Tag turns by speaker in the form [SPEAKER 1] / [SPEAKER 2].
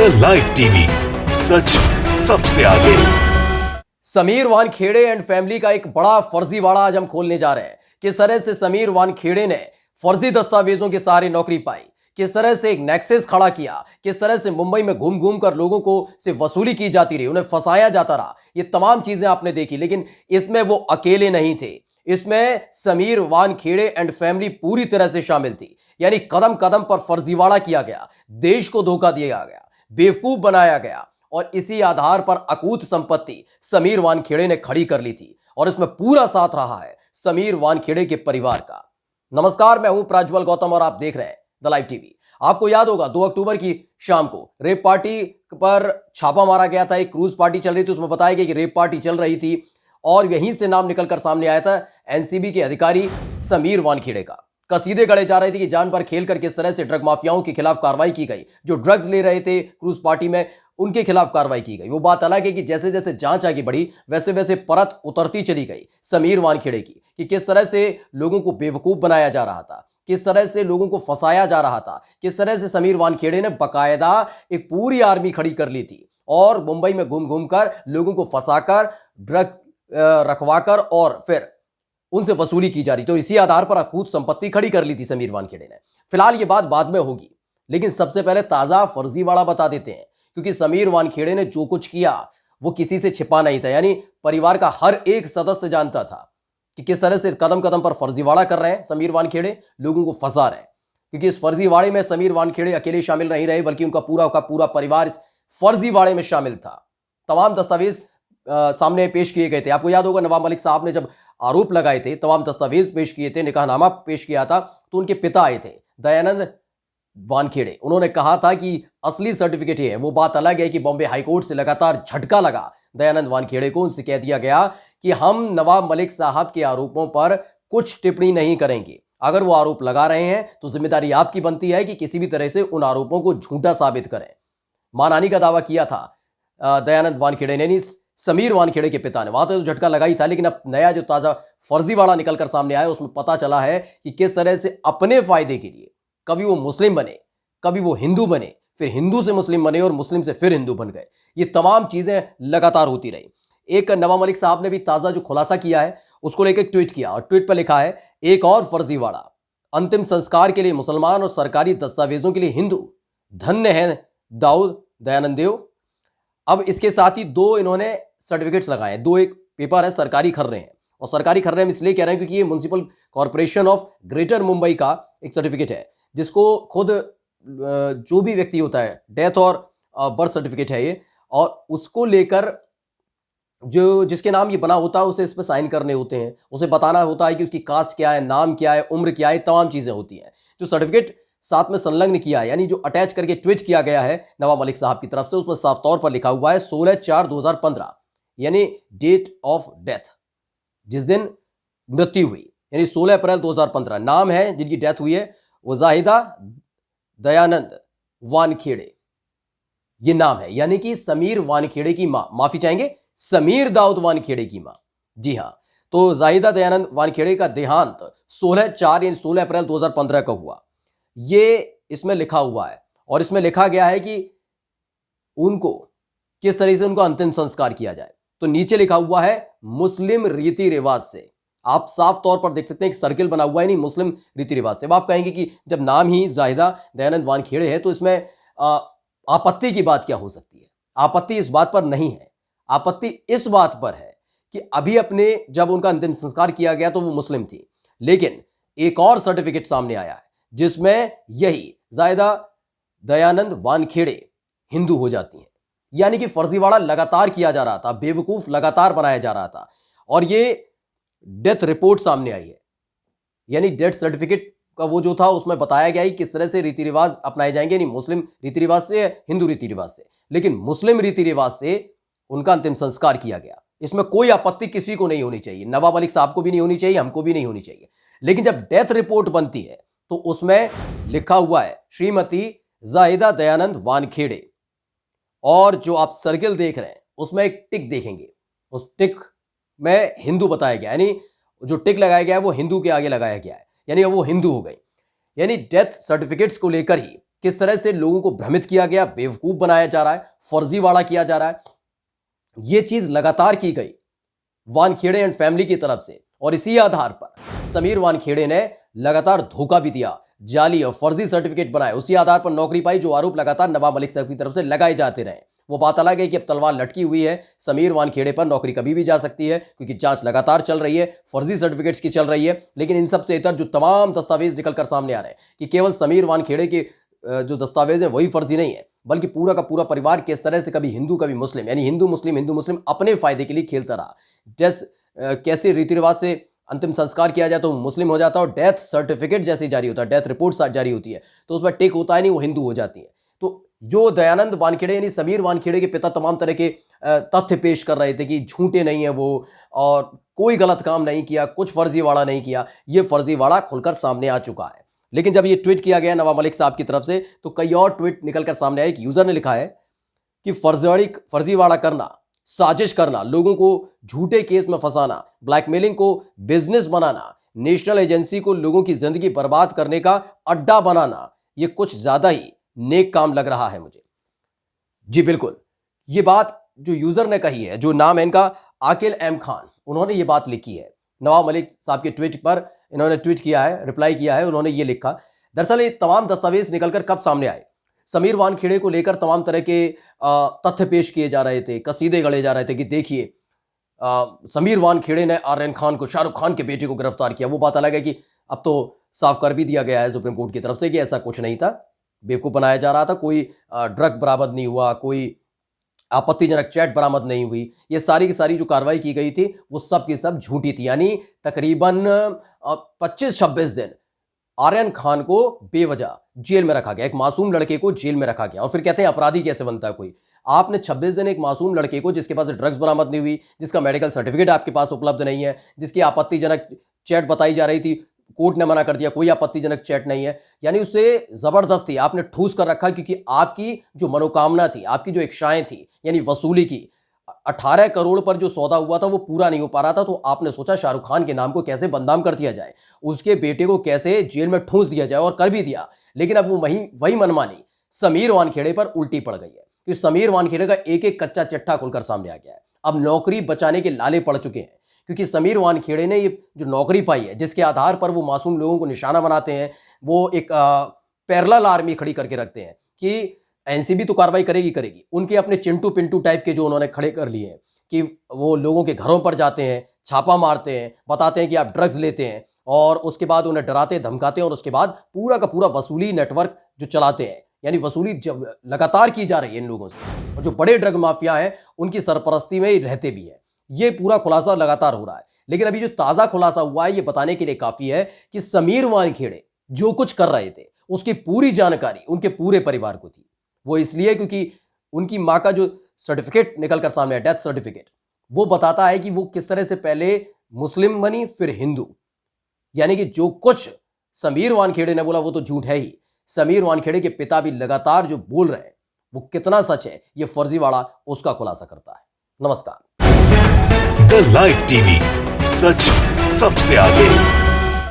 [SPEAKER 1] The live TV, सच सबसे आगे।
[SPEAKER 2] Sameer Wankhede and family का एक बड़ा फर्जीवाड़ा आज हम खोलने जा रहे हैं। किस तरह से समीर वानखेड़े ने फर्जी दस्तावेजों के सहारे नौकरी पाई, किस तरह से एक नेक्सस खड़ा किया, किस तरह से मुंबई में घूम घूम कर लोगों को से वसूली की जाती रही, उन्हें फंसाया जाता रहा। ये तमाम चीजें आपने देखी, लेकिन इसमें वो अकेले नहीं थे। इसमें समीर वानखेड़े एंड फैमिली पूरी तरह से शामिल थी। यानी कदम कदम पर फर्जीवाड़ा किया गया, देश को धोखा दिया गया, बेवकूफ बनाया गया और इसी आधार पर अकूत संपत्ति समीर वानखेड़े ने खड़ी कर ली थी। और इसमें पूरा साथ रहा है समीर वानखेड़े के परिवार का। नमस्कार, मैं हूं प्रज्वल गौतम और आप देख रहे हैं द लाइव टीवी। आपको याद होगा 2 अक्टूबर की शाम को रेप पार्टी पर छापा मारा गया था। एक क्रूज पार्टी चल रही थी, उसमें बताया गया कि रेप पार्टी चल रही थी और यहीं से नाम निकलकर सामने आया था एनसीबी के अधिकारी समीर वानखेड़े का। कसीदे गढ़े जा रहे थे कि जान पर खेल कर किस तरह से ड्रग माफियाओं के खिलाफ कार्रवाई की गई, जो ड्रग्स ले रहे थे क्रूज पार्टी में उनके खिलाफ कार्रवाई की गई। वो बात अलग है कि जैसे जैसे जांच आगे बढ़ी वैसे वैसे परत उतरती चली गई समीर वानखेड़े की, कि किस तरह से लोगों को बेवकूफ बनाया जा रहा था, किस तरह से लोगों को फंसाया जा रहा था, किस तरह से समीर वानखेड़े ने बकायदा एक पूरी आर्मी खड़ी कर ली थी और मुंबई में घूम घूम कर लोगों को फंसाकर ड्रग रखवाकर और फिर उनसे वसूली की जा रही। तो इसी आधार पर अकूत संपत्ति खड़ी कर ली थी समीर वानखेड़े ने। फिलहाल ये बात बाद में होगी, लेकिन सबसे पहले ताजा फर्जीवाड़ा बता देते हैं, क्योंकि समीर वानखेड़े ने जो कुछ किया वो किसी से छिपा नहीं था। यानी परिवार का हर एक सदस्य जानता था कि किस तरह से कदम कदम पर फर्जीवाड़ा कर रहे हैं समीर वानखेड़े, लोगों को फंसा रहे हैं। क्योंकि इस फर्जीवाड़े में समीर वानखेड़े अकेले शामिल नहीं रहे, बल्कि उनका पूरा का पूरा परिवार इस फर्जीवाड़े में शामिल था। तमाम दस्तावेज सामने पेश किए गए थे। आपको याद होगा नवाब मलिक साहब ने जब आरोप लगाए थे, तमाम दस्तावेज पेश किए थे, निकाहनामा पेश किया था, तो उनके पिता आए थे दयानंद वानखेड़े। उन्होंने कहा था कि असली सर्टिफिकेट है। वो बात अलग है कि बॉम्बे हाईकोर्ट से लगातार झटका लगा दयानंद वानखेड़े को। उनसे कह दिया गया कि हम नवाब मलिक साहब के आरोपों पर कुछ टिप्पणी नहीं करेंगे। अगर वो आरोप लगा रहे हैं तो जिम्मेदारी आपकी बनती है कि किसी भी तरह से उन आरोपों को झूठा साबित करें। मानहानि का दावा किया था दयानंद वानखेड़े ने, समीर वानखेड़े के पिता ने। वहां तो झटका लगा ही था, लेकिन अब नया जो ताजा फर्जीवाड़ा निकलकर सामने आया उसमें पता चला है कि किस तरह से अपने फायदे के लिए कभी वो मुस्लिम बने, कभी वो हिंदू बने, फिर हिंदू से मुस्लिम बने और मुस्लिम से फिर हिंदू बन गए। ये तमाम चीजें लगातार होती रही। एक नवाब मलिक साहब ने भी ताजा जो खुलासा किया है उसको लेकर ट्वीट किया और ट्वीट पर लिखा है, एक और फर्जीवाड़ा, अंतिम संस्कार के लिए मुसलमान और सरकारी दस्तावेजों के लिए हिंदू, धन्य है दाऊद दयानंद देव। अब इसके साथ ही 2 इन्होंने सर्टिफिकेट्स लगाए, 2 एक पेपर है सरकारी खर्रे हैं। और सरकारी खर्रे हम इसलिए कह रहे हैं क्योंकि ये municipal corporation of greater Mumbai का एक सर्टिफिकेट है, जिसको खुद जो भी व्यक्ति होता है, डेथ और बर्थ सर्टिफिकेट है ये, और उसको लेकर जो जिसके नाम ये बना होता है उसे इस पर साइन करने होते हैं, उसे बताना होता है कि उसकी कास्ट क्या है, नाम क्या है, उम्र क्या है, तमाम चीजें होती हैं। जो सर्टिफिकेट साथ में संलग्न किया है, यानी जो अटैच करके ट्वीट किया गया है नवाब मलिक साहब की तरफ से, उसमें साफ तौर पर लिखा हुआ है 16/4/2015, यानी डेट ऑफ डेथ, जिस दिन मृत्यु हुई, यानी 16 अप्रैल 2015। नाम है जिनकी डेथ हुई है वो जाहिदा दयानंद वानखेड़े, ये नाम है। यानी कि समीर वानखेड़े की मां, माफी चाहेंगे, समीर दाऊद वानखेड़े की मां। जी हां, तो जाहिदा दयानंद वानखेड़े का देहांत 16/4 यानी 16 अप्रैल 2015 का हुआ, ये इसमें लिखा हुआ है। और इसमें लिखा गया है कि उनको किस तरह से उनका अंतिम संस्कार किया जाए। तो नीचे लिखा हुआ है मुस्लिम रीति रिवाज से। आप साफ तौर पर देख सकते हैं एक सर्किल बना हुआ है, नहीं, मुस्लिम रीति रिवाज से। अब आप कहेंगे कि जब नाम ही जाहिदा दयानंद वानखेड़े है तो इसमें आपत्ति की बात क्या हो सकती है? आपत्ति इस बात पर नहीं है। आपत्ति इस बात पर है कि अभी अपने जब उनका अंतिम संस्कार किया गया तो वो मुस्लिम थी, लेकिन एक और सर्टिफिकेट सामने आया है जिसमें यही जाहिदा दयानंद वानखेड़े हिंदू हो जाती हैं। यानी कि फर्जीवाड़ा लगातार किया जा रहा था, बेवकूफ लगातार बनाया जा रहा था। और ये डेथ रिपोर्ट सामने आई है, यानी डेथ सर्टिफिकेट का वो जो था उसमें बताया गया है किस तरह से रीति रिवाज अपनाए जाएंगे, नहीं मुस्लिम रीति रिवाज से, हिंदू रीति रिवाज से, लेकिन मुस्लिम रीति रिवाज से उनका अंतिम संस्कार किया गया। इसमें कोई आपत्ति किसी को नहीं होनी चाहिए, नवाब मलिक साहब को भी नहीं होनी चाहिए, हमको भी नहीं होनी चाहिए। लेकिन जब डेथ रिपोर्ट बनती है तो उसमें लिखा हुआ है श्रीमती जाहिदा दयानंद वानखेड़े, और जो आप सर्किल देख रहे हैं उसमें एक टिक देखेंगे, उस टिक में हिंदू बताया गया, यानी जो टिक लगाया गया है वो हिंदू के आगे लगाया गया है, यानी वो हिंदू हो गई। यानी डेथ सर्टिफिकेट्स को लेकर ही किस तरह से लोगों को भ्रमित किया गया, बेवकूफ बनाया जा रहा है, फर्जीवाड़ा किया जा रहा है, यह चीज लगातार की गई वानखेड़े एंड फैमिली की तरफ से। और इसी आधार पर समीर वानखेड़े ने लगातार धोखा भी दिया, जाली और फर्जी सर्टिफिकेट बनाए, उसी आधार पर नौकरी पाई, जो आरोप लगातार नवाब मलिक साहब की तरफ से लगाए जाते रहे। वो बात अलग है कि अब तलवार लटकी हुई है समीर वानखेड़े पर, नौकरी कभी भी जा सकती है क्योंकि जांच लगातार चल रही है, फर्जी सर्टिफिकेट्स की चल रही है। लेकिन इन सबसे इतर जो तमाम दस्तावेज निकलकर सामने आ रहे हैं कि केवल समीर वानखेड़े के जो दस्तावेज हैं वही फर्जी नहीं है, बल्कि पूरा का पूरा परिवार किस तरह से कभी हिंदू कभी मुस्लिम, यानी हिंदू मुस्लिम अपने फायदे के लिए खेलता रहा। कैसे रीति रिवाज से अंतिम संस्कार किया जाए तो मुस्लिम हो जाता है, और डेथ सर्टिफिकेट जैसे जारी होता है, डेथ रिपोर्ट जारी होती है तो उसमें टिक होता है नहीं, वो हिंदू हो जाती है। तो जो दयानंद वानखेड़े यानी समीर वानखेड़े के पिता तमाम तरह के तथ्य पेश कर रहे थे कि झूठे नहीं है वो, और कोई गलत काम नहीं किया, कुछ फर्जीवाड़ा नहीं किया, ये फर्जीवाड़ा खुलकर सामने आ चुका है। लेकिन जब ये ट्वीट किया गया नवाब मलिक साहब की तरफ से तो कई और ट्वीट निकलकर सामने आए। एक यूजर ने लिखा है कि फर्जीवाड़ा करना, साजिश करना, लोगों को झूठे केस में फंसाना, ब्लैकमेलिंग को बिजनेस बनाना, नेशनल एजेंसी को लोगों की जिंदगी बर्बाद करने का अड्डा बनाना, यह कुछ ज्यादा ही नेक काम लग रहा है मुझे। जी बिल्कुल, ये बात जो यूजर ने कही है, जो नाम है इनका आकिल एम खान, उन्होंने ये बात लिखी है नवाब मलिक साहब के ट्वीट पर। इन्होंने ट्वीट किया है, रिप्लाई किया है, उन्होंने ये लिखा, दरअसल ये तमाम दस्तावेज निकलकर कब सामने आए, समीर वानखेड़े को लेकर तमाम तरह के तथ्य पेश किए जा रहे थे, कसीदे गढ़े जा रहे थे कि देखिए समीर वानखेड़े ने आर्यन खान को, शाहरुख खान के बेटे को गिरफ्तार किया। वो बात अलग है कि अब तो साफ कर भी दिया गया है सुप्रीम कोर्ट की तरफ से कि ऐसा कुछ नहीं था, बेवकूफ बनाया जा रहा था, कोई ड्रग बरामद नहीं हुआ, कोई आपत्तिजनक चैट बरामद नहीं हुई, ये सारी की सारी जो कार्रवाई की गई थी वो सब की सब झूठी थी। यानी तकरीबन 25-26 दिन आर्यन खान को बेवजह जेल में रखा गया, एक मासूम लड़के को जेल में रखा गया। और फिर कहते हैं अपराधी कैसे बनता है कोई, आपने 26 दिन एक मासूम लड़के को, जिसके पास ड्रग्स बरामद नहीं हुई, जिसका मेडिकल सर्टिफिकेट आपके पास उपलब्ध नहीं है, जिसकी आपत्तिजनक चैट बताई जा रही थी, कोर्ट ने मना कर दिया कोई आपत्तिजनक चैट नहीं है, यानी उसे जबरदस्ती आपने ठूस कर रखा, क्योंकि आपकी जो मनोकामना थी, आपकी जो इच्छाएं थी, यानी वसूली की, 18 करोड़ पर जो सौदा हुआ था वो पूरा नहीं हो पा रहा था, तो आपने सोचा शाहरुख खान के नाम को कैसे बदनाम कर दिया जाए, उसके बेटे को कैसे जेल में ठूस दिया जाए, और कर भी दिया। लेकिन अब वो वही मनमानी समीर वानखेड़े पर उल्टी पड़ गई है, कि समीर वानखेड़े का एक एक कच्चा चिट्ठा खुलकर सामने आ गया है। अब नौकरी बचाने के लाले पड़ चुके हैं, क्योंकि समीर वानखेड़े ने ये जो नौकरी पाई है, जिसके आधार पर वो मासूम लोगों को निशाना बनाते हैं, वो एक पैरेलल आर्मी खड़ी करके रखते हैं कि एनसीबी तो कार्रवाई करेगी, उनके अपने चिंटू पिंटू टाइप के जो उन्होंने खड़े कर लिए हैं कि वो लोगों के घरों पर जाते हैं, छापा मारते हैं, बताते हैं कि आप ड्रग्स लेते हैं, और उसके बाद उन्हें डराते धमकाते हैं, और उसके बाद पूरा का पूरा वसूली नेटवर्क जो चलाते हैं, यानी वसूली जब लगातार की जा रही है इन लोगों से, और जो बड़े ड्रग माफिया हैं उनकी सरपरस्ती में ही रहते भी हैं। ये पूरा खुलासा लगातार हो रहा है। लेकिन अभी जो ताजा खुलासा हुआ है ये बताने के लिए काफी है कि समीर वानखेड़े जो कुछ कर रहे थे उसकी पूरी जानकारी उनके पूरे परिवार को थी। वो इसलिए क्योंकि उनकी मां का जो सर्टिफिकेट निकलकर सामने है, डेथ सर्टिफिकेट, वो बताता है कि वो किस तरह से पहले मुस्लिम बनी फिर हिंदू, यानी कि जो कुछ समीर वानखेड़े ने बोला वो तो झूठ है ही। समीर वानखेड़े के पिता भी लगातार जो बोल रहे हैं वो कितना सच है, ये फर्जीवाड़ा उसका खुलासा करता है। नमस्कार।
[SPEAKER 1] द लाइव टीवी, सच सबसे आगे।